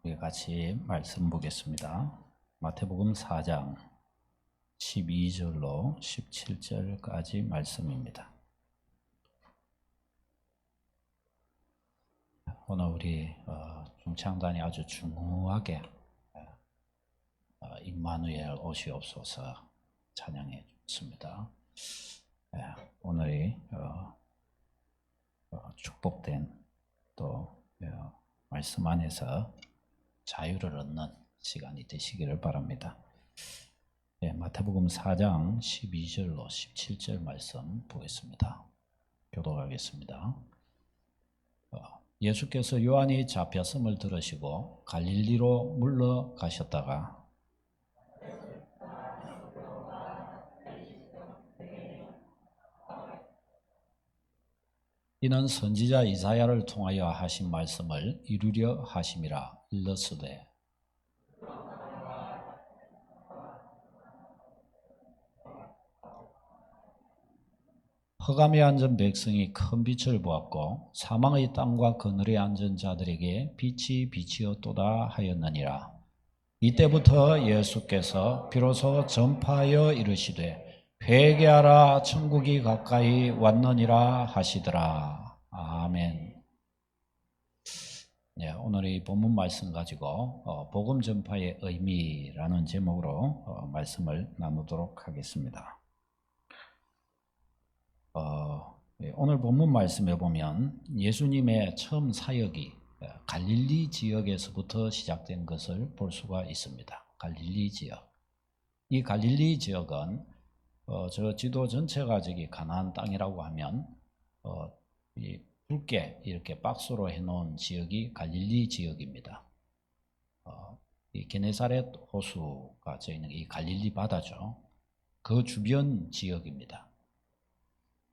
우리 같이 말씀 보겠습니다. 마태복음 4장 12절로 17절까지 말씀입니다. 오늘 우리 중창단이 아주 중후하게 임마누엘 오시옵소서 찬양해 줬습니다. 오늘이 축복된 또 말씀 안에서 자유를 얻는 시간이 되시기를 바랍니다. 마태복음 4장 12절로 17절 말씀 보겠습니다. 교독하겠습니다. 예수께서 요한이 잡혔음을 들으시고 갈릴리로 물러가셨다가 이는 선지자 이사야를 통하여 하신 말씀을 이루려 하심이라. 일러스되 흑암에 앉은 백성이 큰 빛을 보았고 사망의 땅과 그늘에 앉은 자들에게 빛이 비치었도다 하였느니라. 이때부터 예수께서 비로소 전파하여 이르시되 회개하라, 천국이 가까이 왔느니라 하시더라. 아멘. 오늘 이 본문 말씀 가지고 복음 전파의 의미라는 제목으로 말씀을 나누도록 하겠습니다. 오늘 본문 말씀에 보면 예수님의 처음 사역이 갈릴리 지역에서부터 시작된 것을 볼 수가 있습니다. 갈릴리 지역. 이 갈릴리 지역은 저 지도 전체가 저기 가나안 땅이라고 하면 이 붉게 이렇게 박스로 해놓은 지역이 갈릴리 지역입니다. 이 게네사렛 호수가 저희는 이 갈릴리 바다죠. 그 주변 지역입니다.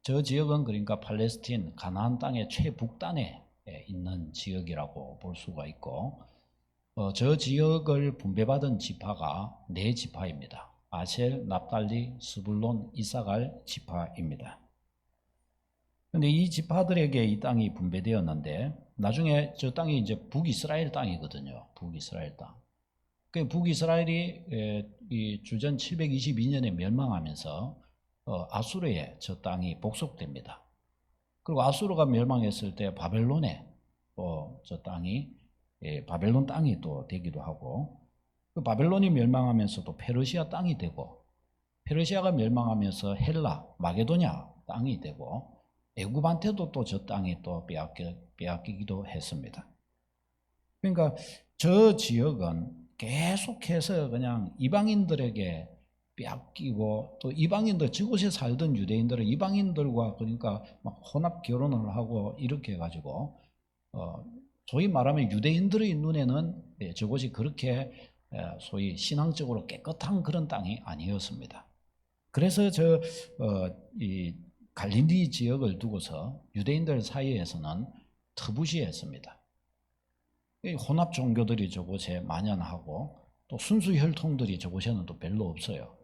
저 지역은 그러니까 팔레스틴 가나안 땅의 최북단에 있는 지역이라고 볼 수가 있고 저 지역을 분배받은 지파가 4지파입니다. 아셀, 납달리, 스불론, 이사갈 지파입니다. 그런데 이 지파들에게 이 땅이 분배되었는데 나중에 저 땅이 이제 북이스라엘 땅이거든요. 북이스라엘 땅. 그 북이스라엘이 이 주전 722년에 멸망하면서 아수르에 저 땅이 복속됩니다. 그리고 아수르가 멸망했을 때 바벨론에 저 땅이 바벨론 땅이 또 되기도 하고 그 바벨론이 멸망하면서 또 페르시아 땅이 되고 페르시아가 멸망하면서 헬라, 마게도냐 땅이 되고 애굽한테도 또 저 땅이 또 빼앗기기도 했습니다. 그러니까 저 지역은 계속해서 그냥 이방인들에게 빼앗기고 또 이방인들 저곳에 살던 유대인들은 이방인들과 그러니까 막 혼합 결혼을 하고 이렇게 해가지고 소위 말하면 유대인들의 눈에는 저곳이 그렇게 소위 신앙적으로 깨끗한 그런 땅이 아니었습니다. 그래서 이 갈릴리 지역을 두고서 유대인들 사이에서는 터부시했습니다. 혼합 종교들이 저곳에 만연하고 또 순수 혈통들이 저곳에는 또 별로 없어요.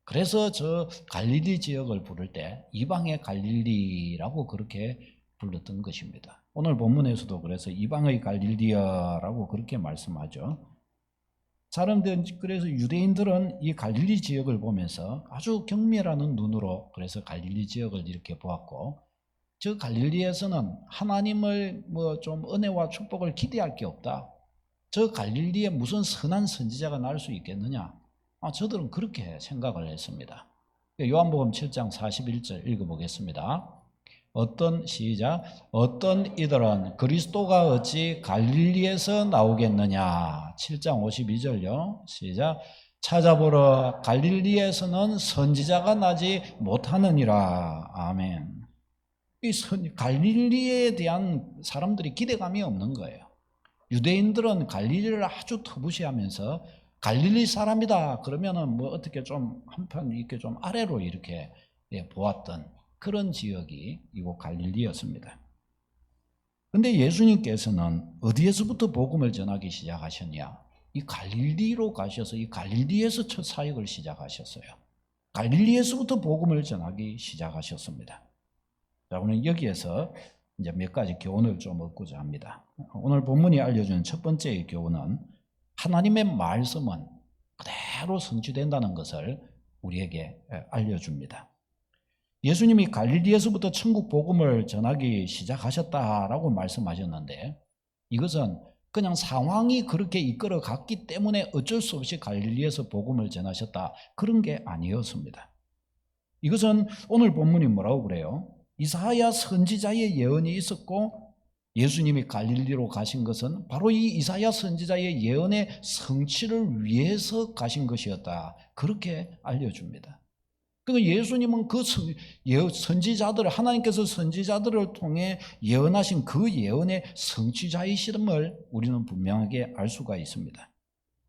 그래서 저 갈릴리 지역을 부를 때 이방의 갈릴리라고 그렇게 불렀던 것입니다. 오늘 본문에서도 그래서 이방의 갈릴리야라고 그렇게 말씀하죠. 사람들 그래서 유대인들은 이 갈릴리 지역을 보면서 아주 경멸하는 눈으로 그래서 갈릴리 지역을 이렇게 보았고 저 갈릴리에서는 하나님을 뭐 좀 은혜와 축복을 기대할 게 없다. 저 갈릴리에 무슨 선한 선지자가 날 수 있겠느냐? 저들은 그렇게 생각을 했습니다. 요한복음 7장 41절 읽어보겠습니다. 어떤 이들은 그리스도가 어찌 갈릴리에서 나오겠느냐? 7장 52절요. 시작. 찾아보러 갈릴리에서는 선지자가 나지 못하느니라. 아멘. 갈릴리에 대한 사람들이 기대감이 없는 거예요. 유대인들은 갈릴리를 아주 터부시하면서 갈릴리 사람이다 그러면은 뭐 어떻게 좀 한편 이렇게 좀 아래로 이렇게 보았던 그런 지역이 이곳 갈릴리였습니다. 그런데 예수님께서는 어디에서부터 복음을 전하기 시작하셨냐? 이 갈릴리로 가셔서 이 갈릴리에서 첫 사역을 시작하셨어요. 갈릴리에서부터 복음을 전하기 시작하셨습니다. 자, 오늘 여기에서 이제 몇 가지 교훈을 좀 얻고자 합니다. 오늘 본문이 알려주는 첫 번째 교훈은 하나님의 말씀은 그대로 성취된다는 것을 우리에게 알려줍니다. 예수님이 갈릴리에서부터 천국 복음을 전하기 시작하셨다라고 말씀하셨는데 이것은 그냥 상황이 그렇게 이끌어 갔기 때문에 어쩔 수 없이 갈릴리에서 복음을 전하셨다 그런 게 아니었습니다. 이것은 오늘 본문이 뭐라고 그래요? 이사야 선지자의 예언이 있었고 예수님이 갈릴리로 가신 것은 바로 이 이사야 선지자의 예언의 성취를 위해서 가신 것이었다. 그렇게 알려줍니다. 그러니까 예수님은 그 선지자들, 하나님께서 선지자들을 통해 예언하신 그 예언의 성취자이심을 우리는 분명하게 알 수가 있습니다.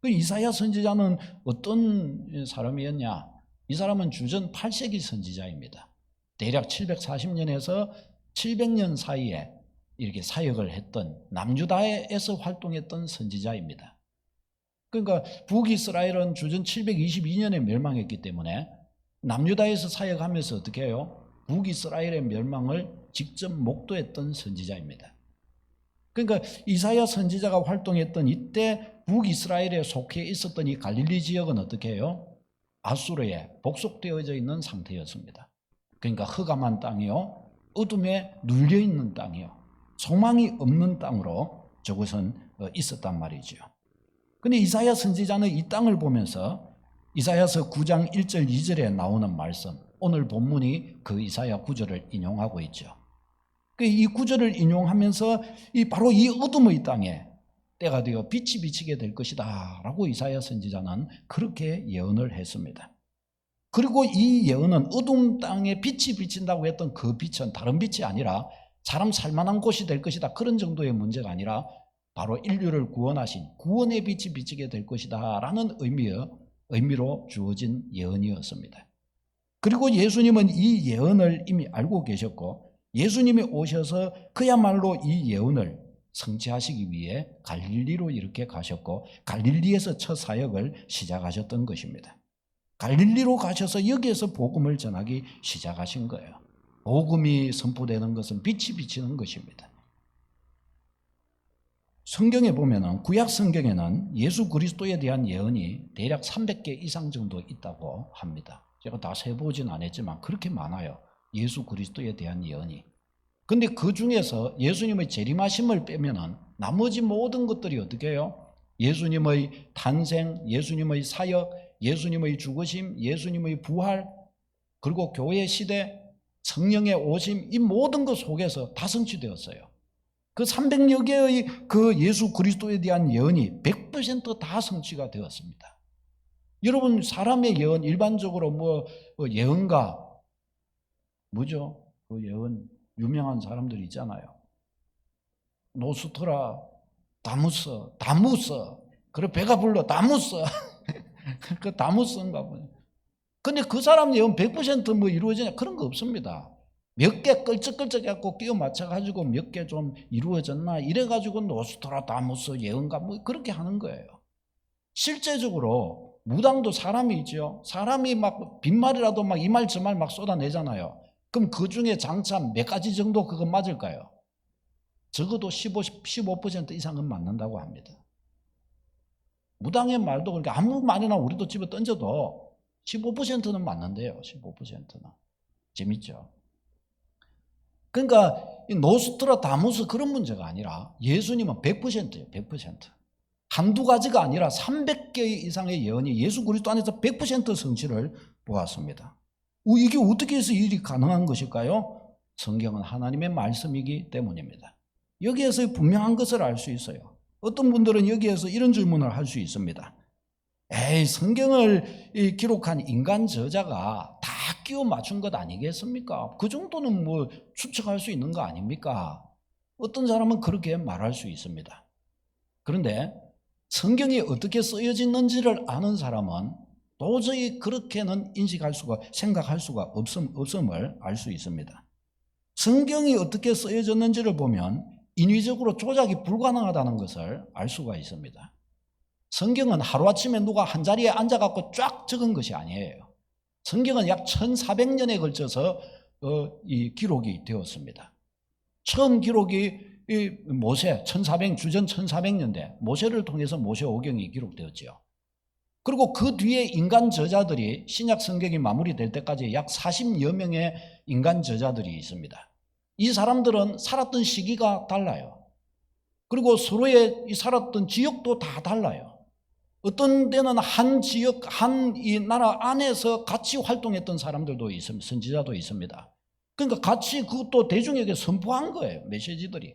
그 이사야 선지자는 어떤 사람이었냐? 이 사람은 주전 8세기 선지자입니다. 대략 740년에서 700년 사이에 이렇게 사역을 했던 남유다에서 활동했던 선지자입니다. 그러니까 북이스라엘은 주전 722년에 멸망했기 때문에 남유다에서 사역하면서 어떻게 해요? 북이스라엘의 멸망을 직접 목도했던 선지자입니다. 그러니까 이사야 선지자가 활동했던 이때 북이스라엘에 속해 있었던 이 갈릴리 지역은 어떻게 해요? 아수르에 복속되어져 있는 상태였습니다. 그러니까 흑암한 땅이요, 어둠에 눌려 있는 땅이요, 소망이 없는 땅으로 저것은 있었단 말이죠. 그런데 이사야 선지자는 이 땅을 보면서 이사야서 9장 1절 2절에 나오는 말씀, 오늘 본문이 그 이사야 9절을 인용하고 있죠. 이 9절을 인용하면서 바로 이 어둠의 땅에 때가 되어 빛이 비치게 될 것이다 라고 이사야 선지자는 그렇게 예언을 했습니다. 그리고 이 예언은 어둠 땅에 빛이 비친다고 했던 그 빛은 다른 빛이 아니라 사람 살만한 곳이 될 것이다, 그런 정도의 문제가 아니라 바로 인류를 구원하신 구원의 빛이 비치게 될 것이다 라는 의미로 주어진 예언이었습니다. 그리고 예수님은 이 예언을 이미 알고 계셨고 예수님이 오셔서 그야말로 이 예언을 성취하시기 위해 갈릴리로 이렇게 가셨고 갈릴리에서 첫 사역을 시작하셨던 것입니다. 갈릴리로 가셔서 여기에서 복음을 전하기 시작하신 거예요. 복음이 선포되는 것은 빛이 비치는 것입니다. 성경에 보면은 구약 성경에는 예수 그리스도에 대한 예언이 대략 300개 이상 정도 있다고 합니다. 제가 다 세보진 않았지만 그렇게 많아요. 예수 그리스도에 대한 예언이. 근데 그 중에서 예수님의 재림하심을 빼면은 나머지 모든 것들이 어떻게 해요? 예수님의 탄생, 예수님의 사역, 예수님의 죽으심, 예수님의 부활, 그리고 교회 시대, 성령의 오심, 이 모든 것 속에서 다 성취되었어요. 그 300여 개의 그 예수 그리스도에 대한 예언이 100% 다 성취가 되었습니다. 여러분, 사람의 예언, 일반적으로 예언가, 뭐죠? 그 예언, 유명한 사람들 있잖아요. 노스트라, 다무스, 그래 배가 불러, 다무스. 그 다무스인가 보네. 근데 그 사람 예언 100% 이루어지냐? 그런 거 없습니다. 몇 개 끌적끌적 해갖고 끼워 맞춰가지고 몇 개 좀 이루어졌나? 이래가지고 노스트라다무스 예언가 그렇게 하는 거예요. 실제적으로 무당도 사람이 있죠. 사람이 막 빈말이라도 막 이 말 저 말 막 쏟아내잖아요. 그럼 그 중에 장차 몇 가지 정도 그거 맞을까요? 적어도 15% 이상은 맞는다고 합니다. 무당의 말도 그렇게 아무 말이나 우리도 집에 던져도 15%는 맞는데요. 15%는. 재밌죠? 그러니까 노스트라다무스 그런 문제가 아니라 예수님은 100%예요. 100%. 한두 가지가 아니라 300개 이상의 예언이 예수 그리스도 안에서 100% 성취를 보았습니다. 이게 어떻게 해서 일이 가능한 것일까요? 성경은 하나님의 말씀이기 때문입니다. 여기에서 분명한 것을 알 수 있어요. 어떤 분들은 여기에서 이런 질문을 할 수 있습니다. 성경을 기록한 인간 저자가 다 끼워 맞춘 것 아니겠습니까? 그 정도는 추측할 수 있는 거 아닙니까? 어떤 사람은 그렇게 말할 수 있습니다. 그런데 성경이 어떻게 쓰여졌는지를 아는 사람은 도저히 그렇게는 생각할 수가 없음을 알 수 있습니다. 성경이 어떻게 쓰여졌는지를 보면 인위적으로 조작이 불가능하다는 것을 알 수가 있습니다. 성경은 하루아침에 누가 한 자리에 앉아갖고 쫙 적은 것이 아니에요. 성경은 약 1400년에 걸쳐서 기록이 되었습니다. 처음 기록이 이 모세 주전 1400년대 모세를 통해서 모세오경이 기록되었죠. 그리고 그 뒤에 인간 저자들이 신약 성경이 마무리될 때까지 약 40여 명의 인간 저자들이 있습니다. 이 사람들은 살았던 시기가 달라요. 그리고 서로의 살았던 지역도 다 달라요. 어떤 데는 한 지역, 한 이 나라 안에서 같이 활동했던 사람들도 있습니다. 선지자도 있습니다. 그러니까 같이 그것도 대중에게 선포한 거예요. 메시지들이.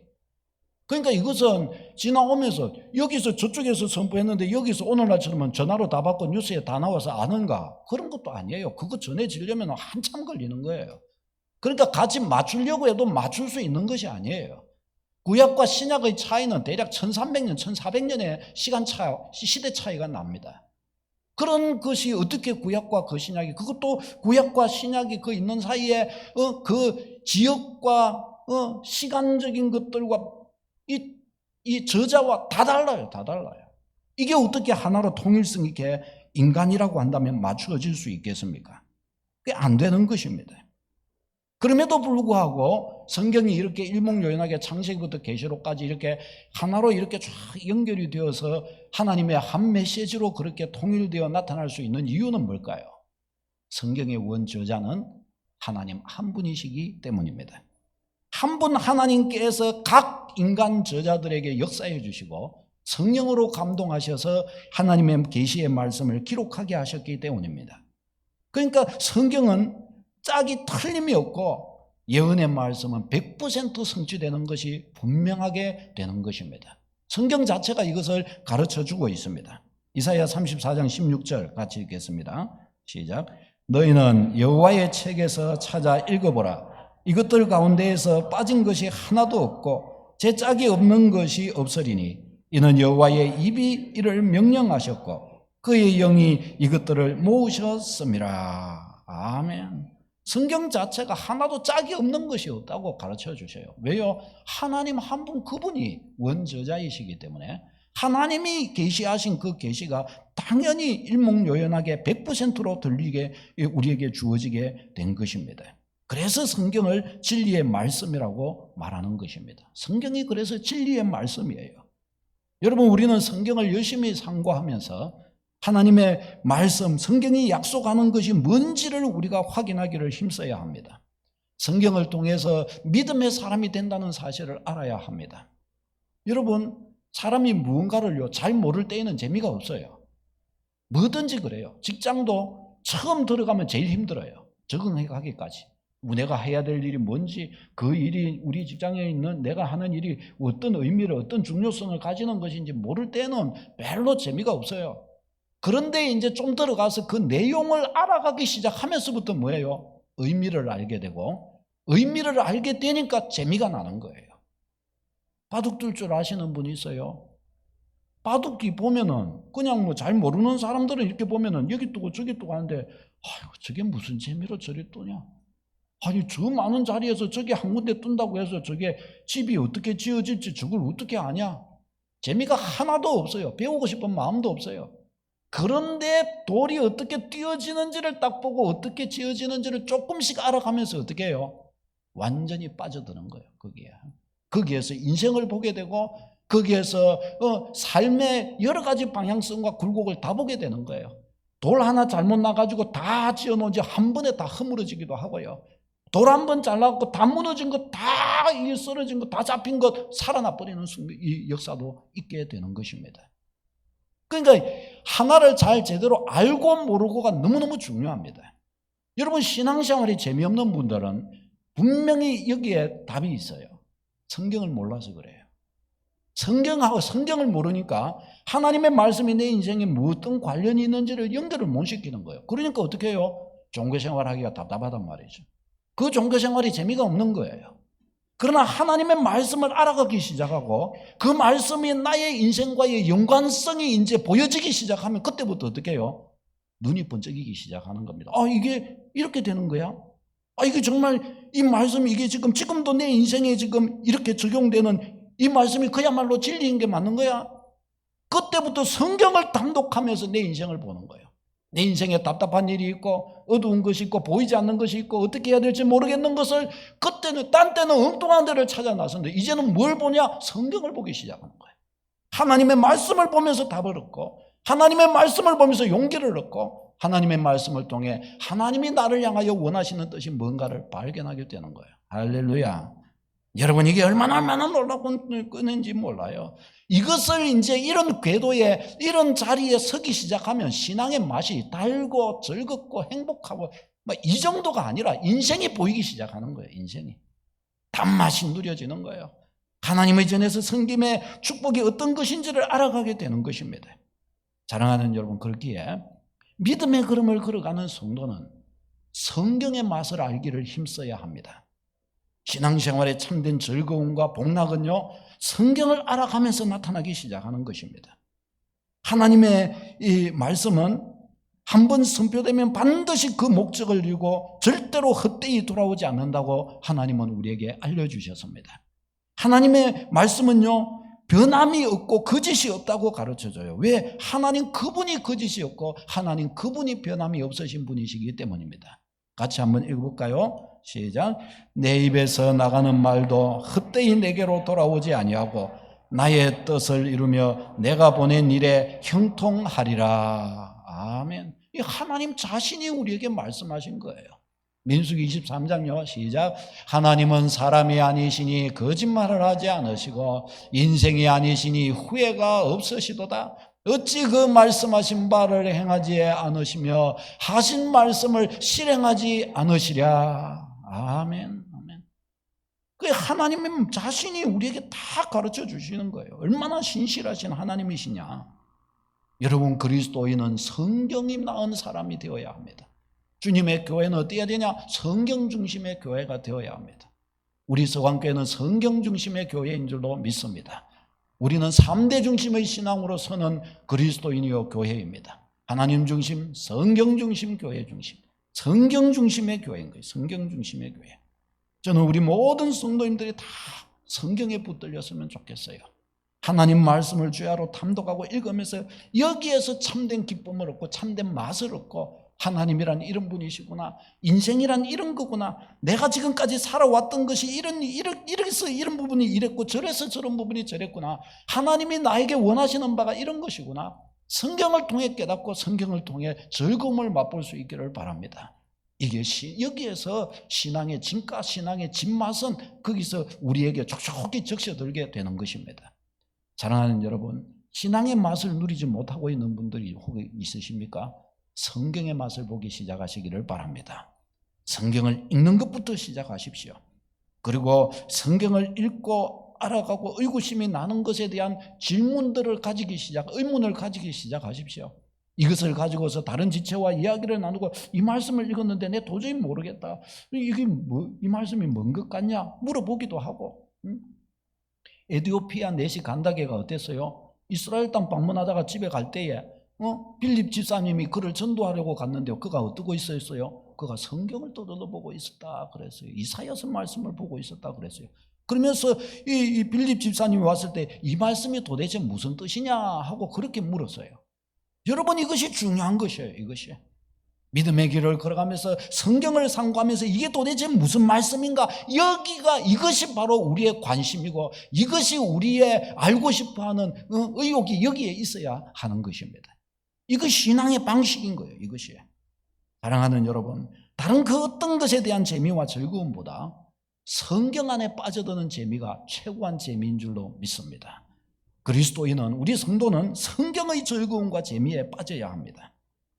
그러니까 이것은 지나오면서 여기서 저쪽에서 선포했는데 여기서 오늘날처럼 전화로 다 받고 뉴스에 다 나와서 아는가? 그런 것도 아니에요. 그거 전해지려면 한참 걸리는 거예요. 그러니까 같이 맞추려고 해도 맞출 수 있는 것이 아니에요. 구약과 신약의 차이는 대략 1300년, 1400년의 시대 차이가 납니다. 그런 것이 어떻게 구약과 그 신약이, 그것도 구약과 신약이 그 있는 사이에 그 지역과 시간적인 것들과 이 저자와 다 달라요. 다 달라요. 이게 어떻게 하나로 통일성 있게 인간이라고 한다면 맞추어질 수 있겠습니까? 그게 안 되는 것입니다. 그럼에도 불구하고 성경이 이렇게 일목요연하게 창세기부터 계시록까지 이렇게 하나로 이렇게 쫙 연결이 되어서 하나님의 한 메시지로 그렇게 통일되어 나타날 수 있는 이유는 뭘까요? 성경의 원저자는 하나님 한 분이시기 때문입니다. 한 분 하나님께서 각 인간 저자들에게 역사해 주시고 성령으로 감동하셔서 하나님의 계시의 말씀을 기록하게 하셨기 때문입니다. 그러니까 성경은 짝이 틀림이 없고 예언의 말씀은 100% 성취되는 것이 분명하게 되는 것입니다. 성경 자체가 이것을 가르쳐주고 있습니다. 이사야 34장 16절 같이 읽겠습니다. 시작. 너희는 여호와의 책에서 찾아 읽어보라. 이것들 가운데에서 빠진 것이 하나도 없고 제 짝이 없는 것이 없으리니 이는 여호와의 입이 이를 명령하셨고 그의 영이 이것들을 모으셨음이라. 아멘. 성경 자체가 하나도 짝이 없는 것이 없다고 가르쳐 주셔요. 왜요? 하나님 한 분 그분이 원저자이시기 때문에 하나님이 계시하신 그 계시가 당연히 일목요연하게 100%로 들리게 우리에게 주어지게 된 것입니다. 그래서 성경을 진리의 말씀이라고 말하는 것입니다. 성경이 그래서 진리의 말씀이에요. 여러분, 우리는 성경을 열심히 상고하면서 하나님의 말씀, 성경이 약속하는 것이 뭔지를 우리가 확인하기를 힘써야 합니다. 성경을 통해서 믿음의 사람이 된다는 사실을 알아야 합니다. 여러분, 사람이 무언가를요 잘 모를 때에는 재미가 없어요. 뭐든지 그래요. 직장도 처음 들어가면 제일 힘들어요. 적응하기까지. 내가 해야 될 일이 뭔지, 그 일이 우리 직장에 있는 내가 하는 일이 어떤 의미를, 어떤 중요성을 가지는 것인지 모를 때는 별로 재미가 없어요. 그런데 이제 좀 들어가서 그 내용을 알아가기 시작하면서부터 뭐예요? 의미를 알게 되고, 의미를 알게 되니까 재미가 나는 거예요. 바둑 둘 줄 아시는 분이 있어요. 바둑기 보면은 그냥 뭐 잘 모르는 사람들은 이렇게 보면은 여기 뜨고 저기 뜨고 하는데, 아유, 저게 무슨 재미로 저리 뜨냐? 아니, 저 많은 자리에서 저게 한 군데 뜬다고 해서 저게 집이 어떻게 지어질지 저걸 어떻게 아냐? 재미가 하나도 없어요. 배우고 싶은 마음도 없어요. 그런데 돌이 어떻게 띄어지는지를 딱 보고 어떻게 지어지는지를 조금씩 알아가면서 어떻게 해요? 완전히 빠져드는 거예요. 거기에서 인생을 보게 되고 거기에서 삶의 여러 가지 방향성과 굴곡을 다 보게 되는 거예요. 돌 하나 잘못 나가지고 다 지어놓은 지 한 번에 다 허물어지기도 하고요. 돌 한 번 잘라갖고 다 무너진 것, 다 쓰러진 것, 다 잡힌 것 살아나 버리는 이 역사도 있게 되는 것입니다. 그러니까 하나를 잘 제대로 알고 모르고가 너무너무 중요합니다. 여러분, 신앙생활이 재미없는 분들은 분명히 여기에 답이 있어요. 성경을 몰라서 그래요. 성경을 모르니까 하나님의 말씀이 내 인생에 무엇든 관련이 있는지를 연결을 못 시키는 거예요. 그러니까 어떻게 해요? 종교생활하기가 답답하단 말이죠. 그 종교생활이 재미가 없는 거예요. 그러나 하나님의 말씀을 알아가기 시작하고 그 말씀이 나의 인생과의 연관성이 이제 보여지기 시작하면 그때부터 어떻게 해요? 눈이 번쩍이기 시작하는 겁니다. 이게 이렇게 되는 거야? 이게 정말 이 말씀이 이게 지금도 내 인생에 지금 이렇게 적용되는 이 말씀이 그야말로 진리인 게 맞는 거야? 그때부터 성경을 담독하면서 내 인생을 보는 거예요. 내 인생에 답답한 일이 있고 어두운 것이 있고 보이지 않는 것이 있고 어떻게 해야 될지 모르겠는 것을 그때는 딴 때는 엉뚱한 데를 찾아 나섰는데 이제는 뭘 보냐? 성경을 보기 시작하는 거예요. 하나님의 말씀을 보면서 답을 얻고 하나님의 말씀을 보면서 용기를 얻고 하나님의 말씀을 통해 하나님이 나를 향하여 원하시는 뜻이 뭔가를 발견하게 되는 거예요. 할렐루야. 여러분 이게 얼마나 놀라운 끈인지 몰라요. 이것을 이제 이런 궤도에 이런 자리에 서기 시작하면 신앙의 맛이 달고 즐겁고 행복하고 이 정도가 아니라 인생이 보이기 시작하는 거예요. 인생이 단맛이 누려지는 거예요. 하나님의 전에서 섬김의 축복이 어떤 것인지를 알아가게 되는 것입니다. 사랑하는 여러분, 그렇기에 믿음의 걸음을 걸어가는 성도는 성경의 맛을 알기를 힘써야 합니다. 신앙생활의 참된 즐거움과 복락은요, 성경을 알아가면서 나타나기 시작하는 것입니다. 하나님의 이 말씀은 한번 선포되면 반드시 그 목적을 이루고 절대로 헛되이 돌아오지 않는다고 하나님은 우리에게 알려주셨습니다. 하나님의 말씀은요, 변함이 없고 거짓이 없다고 가르쳐줘요. 왜? 하나님 그분이 거짓이 없고 하나님 그분이 변함이 없으신 분이시기 때문입니다. 같이 한번 읽어볼까요? 시작. 내 입에서 나가는 말도 헛되이 내게로 돌아오지 아니하고 나의 뜻을 이루며 내가 보낸 일에 형통하리라. 아멘. 이 하나님 자신이 우리에게 말씀하신 거예요. 민수기 23장요. 시작. 하나님은 사람이 아니시니 거짓말을 하지 않으시고 인생이 아니시니 후회가 없으시도다. 어찌 그 말씀하신 바를 행하지 않으시며 하신 말씀을 실행하지 않으시랴. 아멘. 아멘. 그 하나님 자신이 우리에게 다 가르쳐 주시는 거예요. 얼마나 신실하신 하나님이시냐. 여러분, 그리스도인은 성경이 낳은 사람이 되어야 합니다. 주님의 교회는 어때야 되냐? 성경 중심의 교회가 되어야 합니다. 우리 서강교회는 성경 중심의 교회인 줄로 믿습니다. 우리는 3대 중심의 신앙으로 서는 그리스도인이요 교회입니다. 하나님 중심, 성경 중심, 교회 중심. 성경 중심의 교회인 거예요. 성경 중심의 교회. 저는 우리 모든 성도님들이 다 성경에 붙들렸으면 좋겠어요. 하나님 말씀을 주야로 탐독하고 읽으면서 여기에서 참된 기쁨을 얻고 참된 맛을 얻고 하나님이란 이런 분이시구나, 인생이란 이런 거구나, 내가 지금까지 살아왔던 것이 이래서 이런 부분이 이랬고 저래서 저런 부분이 저랬구나, 하나님이 나에게 원하시는 바가 이런 것이구나, 성경을 통해 깨닫고 성경을 통해 즐거움을 맛볼 수 있기를 바랍니다. 이게 여기에서 신앙의 진가, 신앙의 진맛은 거기서 우리에게 촉촉히 적셔들게 되는 것입니다. 사랑하는 여러분, 신앙의 맛을 누리지 못하고 있는 분들이 혹시 있으십니까? 성경의 맛을 보기 시작하시기를 바랍니다. 성경을 읽는 것부터 시작하십시오. 그리고 성경을 읽고 알아가고 의구심이 나는 것에 대한 질문들을 의문을 가지기 시작하십시오. 이것을 가지고서 다른 지체와 이야기를 나누고 이 말씀을 읽었는데 내 도저히 모르겠다. 이게 이 말씀이 뭔 것 같냐? 물어보기도 하고. 에티오피아 내시 간다게가 어땠어요? 이스라엘 땅 방문하다가 집에 갈 때에 빌립 집사님이 그를 전도하려고 갔는데 그가 어떠고 있었어요? 그가 성경을 떠들어보고 있었다 그랬어요. 이사야서 말씀을 보고 있었다 그랬어요. 그러면서 이 빌립 집사님이 왔을 때 이 말씀이 도대체 무슨 뜻이냐 하고 그렇게 물었어요. 여러분, 이것이 중요한 것이에요. 이것이 믿음의 길을 걸어가면서 성경을 상고하면서 이게 도대체 무슨 말씀인가, 이것이 바로 우리의 관심이고 이것이 우리의 알고 싶어하는 의욕이 여기에 있어야 하는 것입니다. 이것이 신앙의 방식인 거예요. 이것이. 사랑하는 여러분, 다른 그 어떤 것에 대한 재미와 즐거움보다 성경 안에 빠져드는 재미가 최고한 재미인 줄로 믿습니다. 그리스도인은, 우리 성도는 성경의 즐거움과 재미에 빠져야 합니다.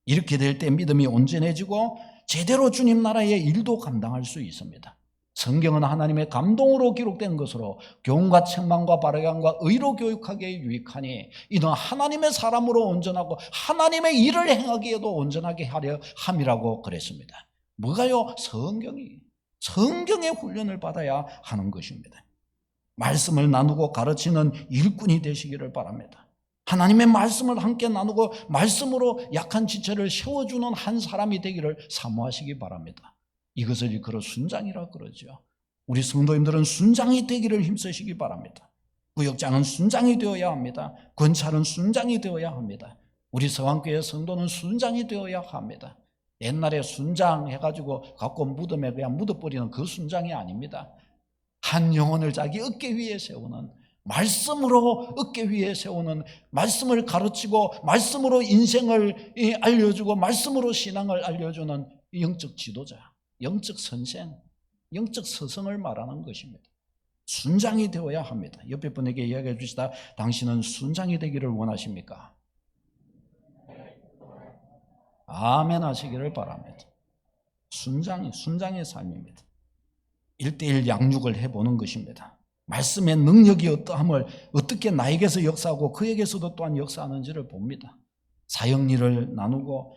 이렇게 될 때 믿음이 온전해지고 제대로 주님 나라의 일도 감당할 수 있습니다. 성경은 하나님의 감동으로 기록된 것으로 교훈과 책망과 바르게 의로 교육하기에 유익하니 이는 하나님의 사람으로 온전하고 하나님의 일을 행하기에도 온전하게 하려 함이라고 그랬습니다. 뭐가요? 성경의 훈련을 받아야 하는 것입니다. 말씀을 나누고 가르치는 일꾼이 되시기를 바랍니다. 하나님의 말씀을 함께 나누고 말씀으로 약한 지체를 세워주는 한 사람이 되기를 사모하시기 바랍니다. 이것을 일컬어 순장이라 그러죠. 우리 성도님들은 순장이 되기를 힘쓰시기 바랍니다. 구역장은 순장이 되어야 합니다. 권찰은 순장이 되어야 합니다. 우리 서왕교회 성도는 순장이 되어야 합니다. 옛날에 순장 해가지고 갖고 무덤에 그냥 묻어버리는 그 순장이 아닙니다. 한 영혼을 자기 어깨 위에 세우는, 말씀으로 어깨 위에 세우는, 말씀을 가르치고 말씀으로 인생을 알려주고 말씀으로 신앙을 알려주는 영적 지도자, 영적 선생, 영적 스승을 말하는 것입니다. 순장이 되어야 합니다. 옆에 분에게 이야기해 주시다. 당신은 순장이 되기를 원하십니까? 아멘 하시기를 바랍니다. 순장의 삶입니다. 1:1 양육을 해보는 것입니다. 말씀의 능력이 어떠함을 어떻게 나에게서 역사하고 그에게서도 또한 역사하는지를 봅니다. 사형리를 나누고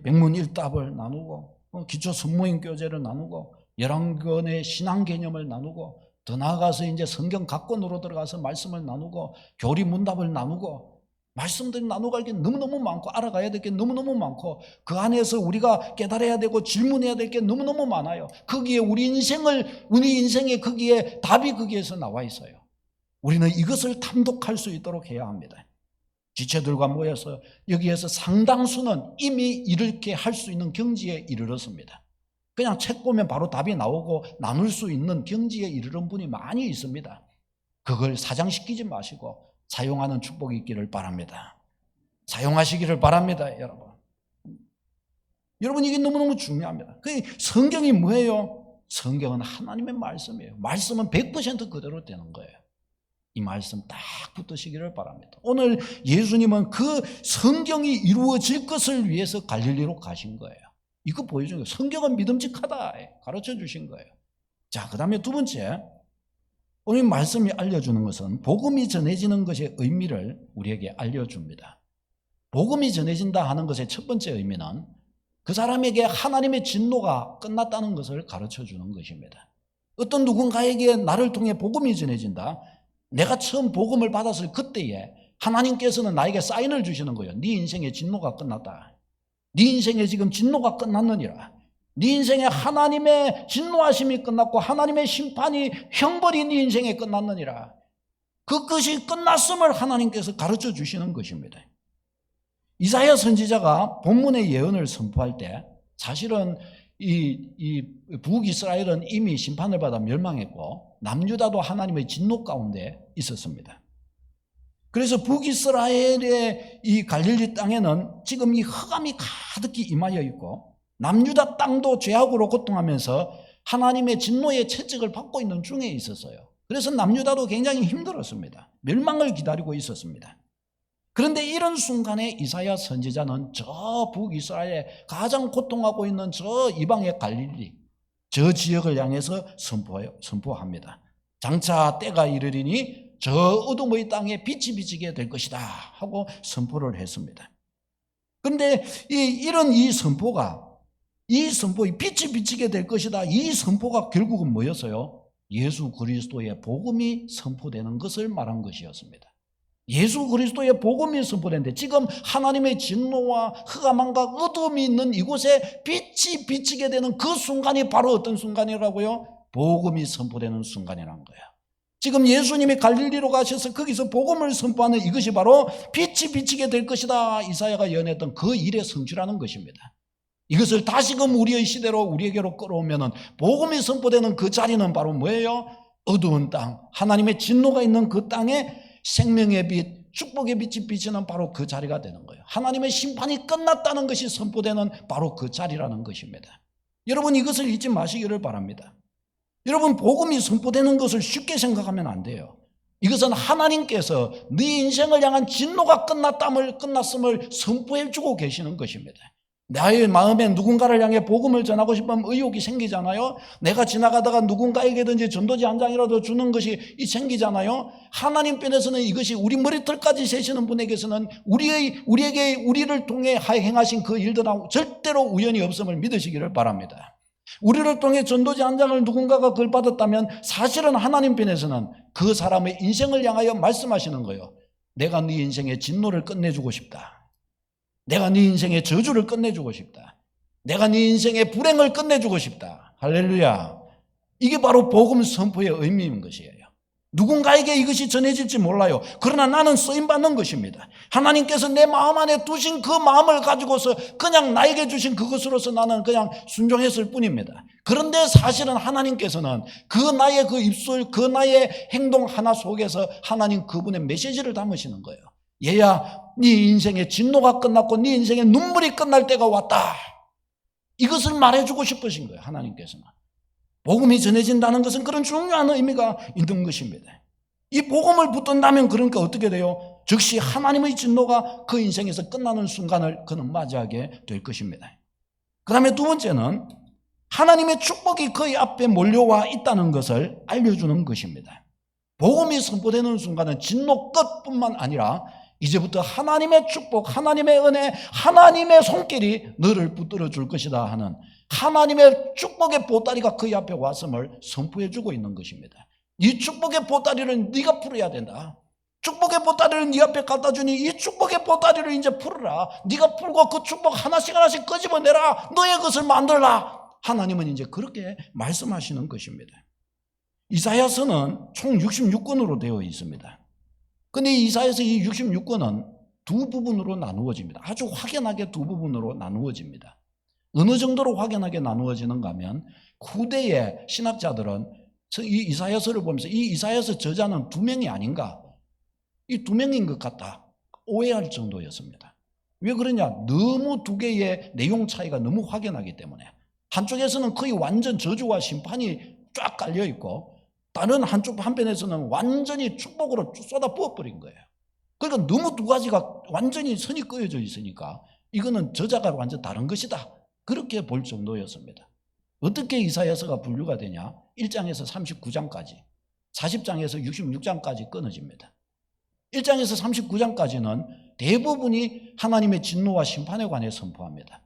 백문일답을 나누고 기초 성모임 교제를 나누고 11권의 신앙 개념을 나누고 더 나아가서 이제 성경 각권으로 들어가서 말씀을 나누고 교리 문답을 나누고 말씀들이 나눠갈 게 너무너무 많고 알아가야 될 게 너무너무 많고 그 안에서 우리가 깨달아야 되고 질문해야 될 게 너무너무 많아요. 거기에 우리 인생의 거기에 답이 거기에서 나와 있어요. 우리는 이것을 탐독할 수 있도록 해야 합니다. 지체들과 모여서 여기에서 상당수는 이미 이렇게 할 수 있는 경지에 이르렀습니다. 그냥 책 보면 바로 답이 나오고 나눌 수 있는 경지에 이르는 분이 많이 있습니다. 그걸 사장시키지 마시고 사용하는 축복이 있기를 바랍니다. 사용하시기를 바랍니다, 여러분. 여러분, 이게 너무너무 중요합니다. 성경이 뭐예요? 성경은 하나님의 말씀이에요. 말씀은 100% 그대로 되는 거예요. 이 말씀 딱 붙드시기를 바랍니다. 오늘 예수님은 그 성경이 이루어질 것을 위해서 갈릴리로 가신 거예요. 이거 보여주는 거예요. 성경은 믿음직하다 가르쳐 주신 거예요. 자, 그 다음에 두 번째, 오늘 말씀이 알려주는 것은 복음이 전해지는 것의 의미를 우리에게 알려줍니다. 복음이 전해진다 하는 것의 첫 번째 의미는 그 사람에게 하나님의 진노가 끝났다는 것을 가르쳐 주는 것입니다. 어떤 누군가에게 나를 통해 복음이 전해진다. 내가 처음 복음을 받았을 그때에 하나님께서는 나에게 사인을 주시는 거예요. 네 인생의 진노가 끝났다. 네 인생에 지금 진노가 끝났느니라. 네 인생에 하나님의 진노하심이 끝났고 하나님의 심판이 형벌이 네 인생에 끝났느니라. 그것이 끝났음을 하나님께서 가르쳐 주시는 것입니다. 이사야 선지자가 본문의 예언을 선포할 때 사실은 이 북이스라엘은 이미 심판을 받아 멸망했고 남유다도 하나님의 진노 가운데 있었습니다. 그래서 북이스라엘의 이 갈릴리 땅에는 지금 이 흑암이 가득히 임하여 있고 남유다 땅도 죄악으로 고통하면서 하나님의 진노의 채찍을 받고 있는 중에 있었어요. 그래서 남유다도 굉장히 힘들었습니다. 멸망을 기다리고 있었습니다. 그런데 이런 순간에 이사야 선지자는 저 북이스라엘에 가장 고통하고 있는 저 이방의 갈릴리, 저 지역을 향해서 선포합니다. 장차 때가 이르리니 저 어둠의 땅에 빛이 비치게 될 것이다 하고 선포를 했습니다. 그런데 이 선포가 이 빛이 비치게 될 것이다. 이 선포가 결국은 뭐였어요? 예수 그리스도의 복음이 선포되는 것을 말한 것이었습니다. 예수 그리스도의 복음이 선포되는데 지금 하나님의 진노와 흑암과 어둠이 있는 이곳에 빛이 비치게 되는 그 순간이 바로 어떤 순간이라고요? 복음이 선포되는 순간이라는 거예요. 지금 예수님이 갈릴리로 가셔서 거기서 복음을 선포하는 이것이 바로 빛이 비치게 될 것이다. 이사야가 예언했던 그 일의 성취라는 것입니다. 이것을 다시금 우리의 시대로 우리에게로 끌어오면은 복음이 선포되는 그 자리는 바로 뭐예요? 어두운 땅, 하나님의 진노가 있는 그 땅에 생명의 빛, 축복의 빛이 비치는 바로 그 자리가 되는 거예요. 하나님의 심판이 끝났다는 것이 선포되는 바로 그 자리라는 것입니다. 여러분 이것을 잊지 마시기를 바랍니다. 여러분 복음이 선포되는 것을 쉽게 생각하면 안 돼요. 이것은 하나님께서 네 인생을 향한 진노가 끝났음을 선포해 주고 계시는 것입니다. 나의 마음에 누군가를 향해 복음을 전하고 싶으면 의욕이 생기잖아요. 내가 지나가다가 누군가에게든지 전도지 한 장이라도 주는 것이 생기잖아요. 하나님 편에서는 이것이 우리 머리털까지 세시는 분에게서는 우리를 통해 행하신 그 일들하고 절대로 우연이 없음을 믿으시기를 바랍니다. 우리를 통해 전도지 한 장을 누군가가 그걸 받았다면 사실은 하나님 편에서는 그 사람의 인생을 향하여 말씀하시는 거예요. 내가 네 인생의 진노를 끝내주고 싶다. 내가 네 인생의 저주를 끝내주고 싶다. 내가 네 인생의 불행을 끝내주고 싶다. 할렐루야. 이게 바로 복음 선포의 의미인 것이에요. 누군가에게 이것이 전해질지 몰라요. 그러나 나는 쓰임받는 것입니다. 하나님께서 내 마음 안에 두신 그 마음을 가지고서 그냥 나에게 주신 그것으로서 나는 그냥 순종했을 뿐입니다. 그런데 사실은 하나님께서는 그 나의 그 입술, 그 나의 행동 하나 속에서 하나님 그분의 메시지를 담으시는 거예요. 얘야, 네 인생의 진노가 끝났고 네 인생의 눈물이 끝날 때가 왔다. 이것을 말해주고 싶으신 거예요, 하나님께서는. 복음이 전해진다는 것은 그런 중요한 의미가 있는 것입니다. 이 복음을 붙든다면 그러니까 어떻게 돼요? 즉시 하나님의 진노가 그 인생에서 끝나는 순간을 그는 맞이하게 될 것입니다. 그 다음에 두 번째는 하나님의 축복이 그의 앞에 몰려와 있다는 것을 알려주는 것입니다. 복음이 선포되는 순간은 진노 끝뿐만 아니라 이제부터 하나님의 축복, 하나님의 은혜, 하나님의 손길이 너를 붙들어 줄 것이다 하는 하나님의 축복의 보따리가 그의 앞에 왔음을 선포해 주고 있는 것입니다. 이 축복의 보따리를 네가 풀어야 된다. 축복의 보따리를 네 앞에 갖다 주니 이 축복의 보따리를 이제 풀어라. 네가 풀고 그 축복 하나씩 하나씩 끄집어내라. 너의 것을 만들라. 하나님은 이제 그렇게 말씀하시는 것입니다. 이사야서는 총 66권으로 되어 있습니다. 근데 이사야서 이 66권은 두 부분으로 나누어집니다. 아주 확연하게 두 부분으로 나누어집니다. 어느 정도로 확연하게 나누어지는가 하면 후대의 신학자들은 이 이사야서를 보면서 이 이사야서 저자는 두 명이 아닌가, 이 두 명인 것 같다 오해할 정도였습니다. 왜 그러냐? 너무 두 개의 내용 차이가 너무 확연하기 때문에 한쪽에서는 거의 완전 저주와 심판이 쫙 깔려 있고 다른 한쪽 한편에서는 완전히 축복으로 쏟아 부어버린 거예요. 그러니까 너무 두 가지가 완전히 선이 그어져 있으니까 이거는 저자가 완전 다른 것이다 그렇게 볼 정도였습니다. 어떻게 이사야서가 분류가 되냐? 1장에서 39장까지 40장에서 66장까지 끊어집니다. 1장에서 39장까지는 대부분이 하나님의 진노와 심판에 관해 선포합니다.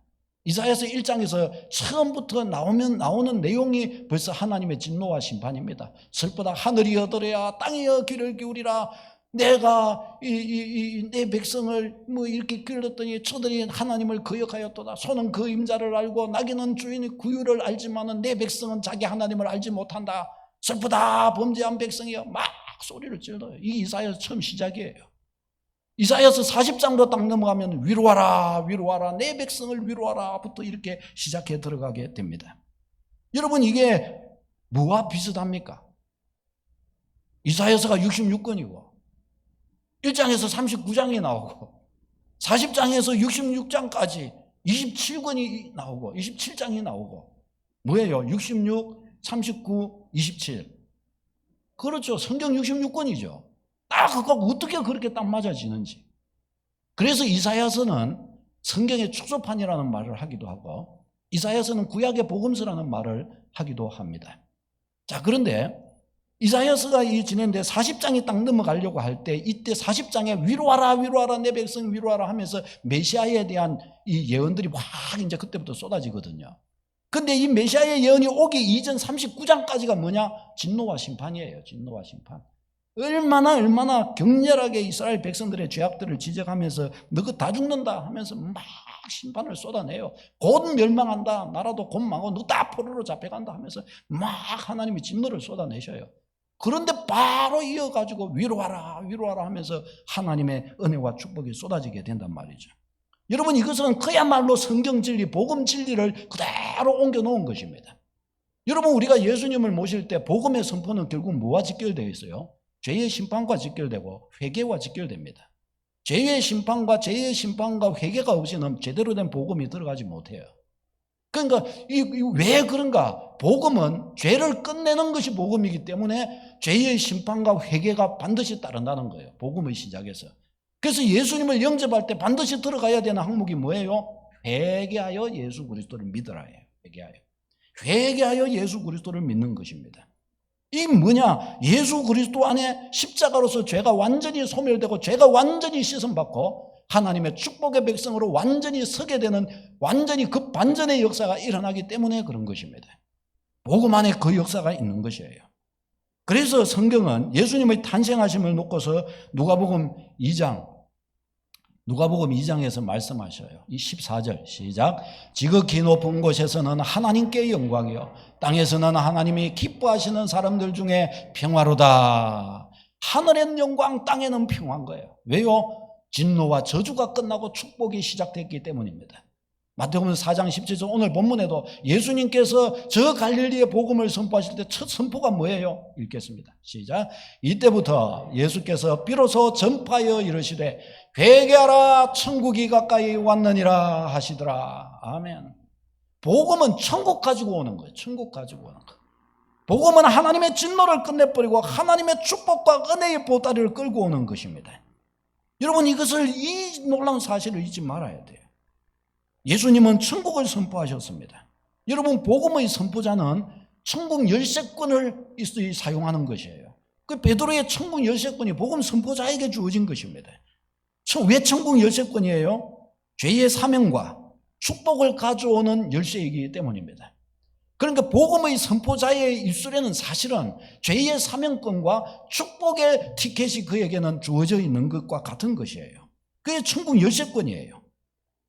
이사야서 1장에서 처음부터 나오는 내용이 벌써 하나님의 진노와 심판입니다. 슬프다 하늘이 여더래야 땅이여 귀를 기울이라. 내가 내 백성을 이렇게 길렀더니 저들이 하나님을 거역하였도다. 소는 그 임자를 알고 나귀는 주인의 구유를 알지만은 내 백성은 자기 하나님을 알지 못한다. 슬프다 범죄한 백성이여. 막 소리를 질러요. 이게 이사야서 처음 시작이에요. 이사야서 40장도 딱 넘어가면 위로하라 위로하라 내 백성을 위로하라 부터 이렇게 시작해 들어가게 됩니다. 여러분 이게 뭐와 비슷합니까? 이사야서가 66권이고 1장에서 39장이 나오고 40장에서 66장까지 27권이 나오고 27장이 나오고 뭐예요? 66, 39, 27 그렇죠. 성경 66권이죠. 딱 그거 어떻게 그렇게 딱 맞아지는지. 그래서 이사야서는 성경의 초조판이라는 말을 하기도 하고 이사야서는 구약의 복음서라는 말을 하기도 합니다. 자, 그런데 이사야서가 진행돼 40장이 딱 넘어가려고 할 때 이때 40장에 위로하라 위로하라 내 백성 위로하라 하면서 메시아에 대한 이 예언들이 확 이제 그때부터 쏟아지거든요. 근데 이 메시아의 예언이 오기 이전 39장까지가 뭐냐? 진노와 심판이에요. 진노와 심판. 얼마나 격렬하게 이스라엘 백성들의 죄악들을 지적하면서 너 그거 다 죽는다 하면서 막 심판을 쏟아내요. 곧 멸망한다. 나라도 곧 망하고 너 다 포로로 잡혀간다 하면서 막 하나님이 진노를 쏟아내셔요. 그런데 바로 이어가지고 위로하라 위로하라 하면서 하나님의 은혜와 축복이 쏟아지게 된단 말이죠. 여러분 이것은 그야말로 성경 진리, 복음 진리를 그대로 옮겨놓은 것입니다. 여러분 우리가 예수님을 모실 때 복음의 선포는 결국 뭐와 직결되어 있어요? 죄의 심판과 직결되고 회개와 직결됩니다. 죄의 심판과 회개가 없이는 제대로 된 복음이 들어가지 못해요. 그러니까 왜 그런가? 복음은 죄를 끝내는 것이 복음이기 때문에 죄의 심판과 회개가 반드시 따른다는 거예요. 복음의 시작에서. 그래서 예수님을 영접할 때 반드시 들어가야 되는 항목이 뭐예요? 회개하여 예수 그리스도를 믿으라예요. 회개하여 예수 그리스도를 믿는 것입니다. 이 뭐냐? 예수 그리스도 안에 십자가로서 죄가 완전히 소멸되고 죄가 완전히 씻음받고 하나님의 축복의 백성으로 완전히 서게 되는 완전히 그 반전의 역사가 일어나기 때문에 그런 것입니다. 복음 안에 그 역사가 있는 것이에요. 그래서 성경은 예수님의 탄생하심을 놓고서 누가복음 2장 누가복음 2장에서 말씀하셔요. 이 14절 시작. 지극히 높은 곳에서는 하나님께 영광이요 땅에서는 하나님이 기뻐하시는 사람들 중에 평화로다. 하늘엔 영광, 땅에는 평화인 거예요. 왜요? 진노와 저주가 끝나고 축복이 시작됐기 때문입니다. 마태복음 4장 17절 오늘 본문에도 예수님께서 저 갈릴리의 복음을 선포하실 때 첫 선포가 뭐예요? 읽겠습니다. 시작. 이때부터 예수께서 비로소 전파하여 이르시되 회개하라 천국이 가까이 왔느니라 하시더라. 아멘. 복음은 천국 가지고 오는 거예요. 천국 가지고 오는 거예요. 복음은 하나님의 진노를 끝내버리고 하나님의 축복과 은혜의 보따리를 끌고 오는 것입니다. 여러분 이것을 이 놀라운 사실을 잊지 말아야 돼요. 예수님은 천국을 선포하셨습니다. 여러분 복음의 선포자는 천국 열쇠권을 사용하는 것이에요. 그 베드로의 천국 열쇠권이 복음 선포자에게 주어진 것입니다. 왜 천국 열쇠권이에요? 죄의 사명과 축복을 가져오는 열쇠이기 때문입니다. 그러니까 복음의 선포자의 입술에는 사실은 죄의 사명권과 축복의 티켓이 그에게는 주어져 있는 것과 같은 것이에요. 그게 천국 열쇠권이에요.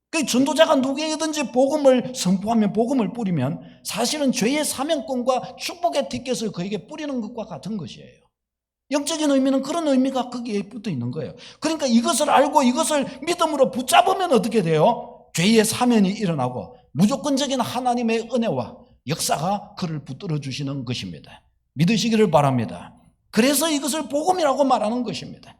그 전도자가 누구에게든지 복음을 선포하면 복음을 뿌리면 사실은 죄의 사명권과 축복의 티켓을 그에게 뿌리는 것과 같은 것이에요. 영적인 의미는 그런 의미가 거기에 붙어 있는 거예요. 그러니까 이것을 알고 이것을 믿음으로 붙잡으면 어떻게 돼요? 죄의 사면이 일어나고 무조건적인 하나님의 은혜와 역사가 그를 붙들어 주시는 것입니다. 믿으시기를 바랍니다. 그래서 이것을 복음이라고 말하는 것입니다.